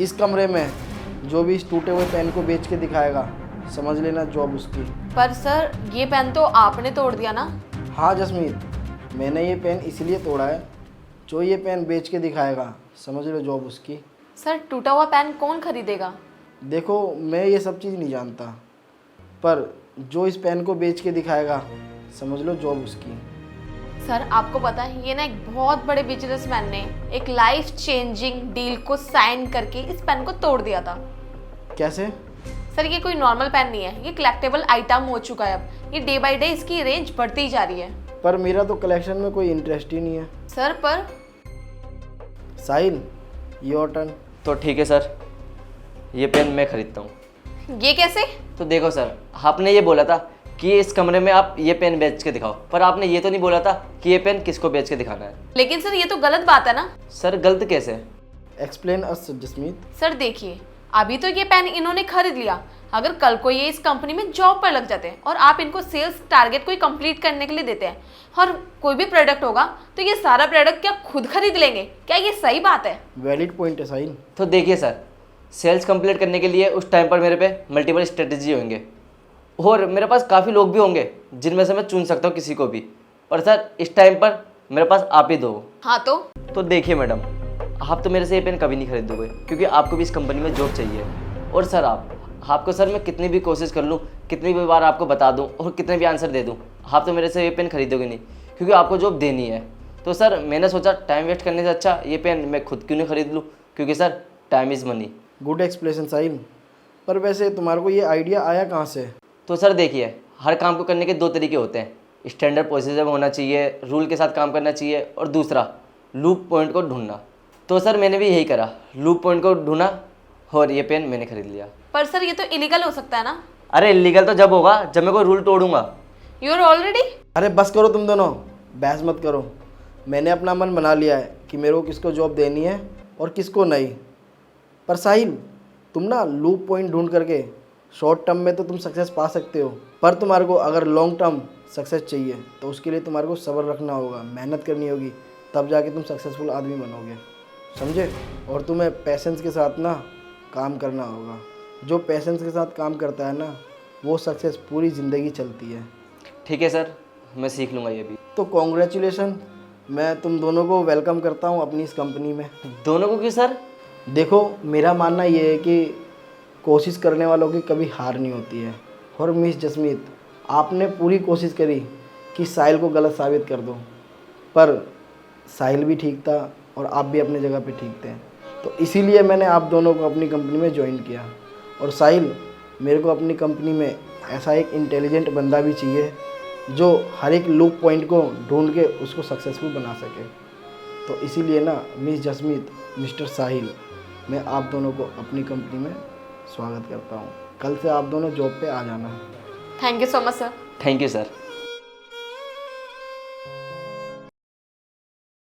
इस कमरे में जो भी इस टूटे हुए पेन को बेच के दिखाएगा, समझ लेना जॉब उसकी। पर सर ये पेन तो आपने तोड़ दिया ना। हाँ जसमीत, मैंने ये पेन इसलिए तोड़ा है, जो ये पेन बेच के दिखाएगा, समझ लो जॉब उसकी। सर टूटा हुआ पेन कौन खरीदेगा? देखो मैं ये सब चीज़ नहीं जानता, पर जो इस पेन को बेच के दिखाएगा, समझ लो जॉब उसकी। सर आपको पता है ये ना एक बहुत बड़े बिजनेसमैन ने एक लाइफ चेंजिंग डील को साइन करके इस पेन को तोड़ दिया था। कैसे? सर ये कोई नॉर्मल पेन नहीं है, ये कलेक्टेबल आइटम हो चुका है। अब ये डे बाय डे इसकी रेंज बढ़ती ही जा रही है। पर मेरा तो कलेक्शन में कोई इंटरेस्ट ही नहीं है। सर पर साहिल, योर टर्न। तो ठीक है सर, ये पेन मैं खरीदता हूँ। ये कैसे? तो देखो सर, आपने ये बोला था कि इस कमरे में आप ये पेन बेच के दिखाओ, पर आपने ये तो नहीं बोला था कि ये पेन किसको बेच के दिखाना है। लेकिन सर ये तो गलत बात है ना। सर गलत कैसे? Explain us Jasmeet. सर देखिए, अभी तो ये पेन इन्होंने खरीद लिया, अगर कल को ये इस कंपनी में जॉब पर लग जाते हैं और आप इनको सेल्स टारगेट कोई कंप्लीट करने के लिए देते हैं और कोई भी प्रोडक्ट होगा तो ये सारा प्रोडक्ट क्या खुद खरीद लेंगे? क्या ये सही बात है? वैलिड पॉइंट है साहिल। तो देखिए सर, सेल्स कंप्लीट करने के लिए उस टाइम पर मेरे पे मल्टीपल स्ट्रेटजी होंगे और मेरे पास काफ़ी लोग भी होंगे जिनमें से मैं चुन सकता हूँ किसी को भी, पर सर इस टाइम पर मेरे पास आप ही दो। हाँ तो देखिए मैडम, आप तो मेरे से ये पेन कभी नहीं खरीदोगे क्योंकि आपको भी इस कंपनी में जॉब चाहिए। और सर आपको सर मैं कितनी भी कोशिश कर लूँ, कितनी भी बार आपको बता दूँ और कितने भी आंसर दे दूँ, आप तो मेरे से ये पेन खरीदोगे नहीं क्योंकि आपको जॉब देनी है। तो सर मैंने सोचा टाइम वेस्ट करने से अच्छा ये पेन मैं खुद क्यों नहीं खरीद लूँ, क्योंकि sir time is money. Good explanation Sahil. पर वैसे तुम्हारे को ये आइडिया आया कहाँ से? तो सर देखिए, हर काम को करने के दो तरीके होते हैं, स्टैंडर्ड प्रोसीजर होना चाहिए, रूल के साथ काम करना चाहिए, और दूसरा लूप पॉइंट को ढूंढना। तो सर मैंने भी यही करा, लूप पॉइंट को ढूंढा और ये पेन मैंने खरीद लिया। पर सर ये तो इलीगल हो सकता है ना। अरे इलीगल तो जब होगा जब मैं कोई रूल तोड़ूंगा। You are already. अरे बस करो तुम दोनों, बहस मत करो। मैंने अपना मन बना लिया है कि मेरे को किसको जॉब देनी है और किसको नहीं। पर साहिल, तुम ना लूप पॉइंट ढूंढ करके शॉर्ट टर्म में तो तुम सक्सेस पा सकते हो, पर तुम्हारे को अगर लॉन्ग टर्म सक्सेस चाहिए तो उसके लिए तुम्हारे को सब्र रखना होगा, मेहनत करनी होगी, तब जाके तुम सक्सेसफुल आदमी बनोगे, समझे? और तुम्हें पैसेंस के साथ ना काम करना होगा। जो पैसेंस के साथ काम करता है ना, वो सक्सेस पूरी ज़िंदगी चलती है। ठीक है सर, मैं सीख लूँगा ये भी। तो कॉन्ग्रेचुलेसन, मैं तुम दोनों को वेलकम करता हूँ अपनी इस कंपनी में। दोनों को क्यों सर? देखो मेरा मानना ये है कि कोशिश करने वालों की कभी हार नहीं होती है। और मिस जसमीत, आपने पूरी कोशिश करी कि साहिल को गलत साबित कर दो, पर साहिल भी ठीक था और आप भी अपनी जगह पे ठीक थे, तो इसीलिए मैंने आप दोनों को अपनी कंपनी में ज्वाइन किया। और साहिल, मेरे को अपनी कंपनी में ऐसा एक इंटेलिजेंट बंदा भी चाहिए जो हर एक लूप पॉइंट को ढूंढ के उसको सक्सेसफुल बना सके। तो इसीलिए ना मिस जसमीत, मिस्टर साहिल, मैं आप दोनों को अपनी कंपनी में स्वागत करता हूँ। कल से आप दोनों जॉब पे आ जाना। Thank you so much sir. Thank you sir.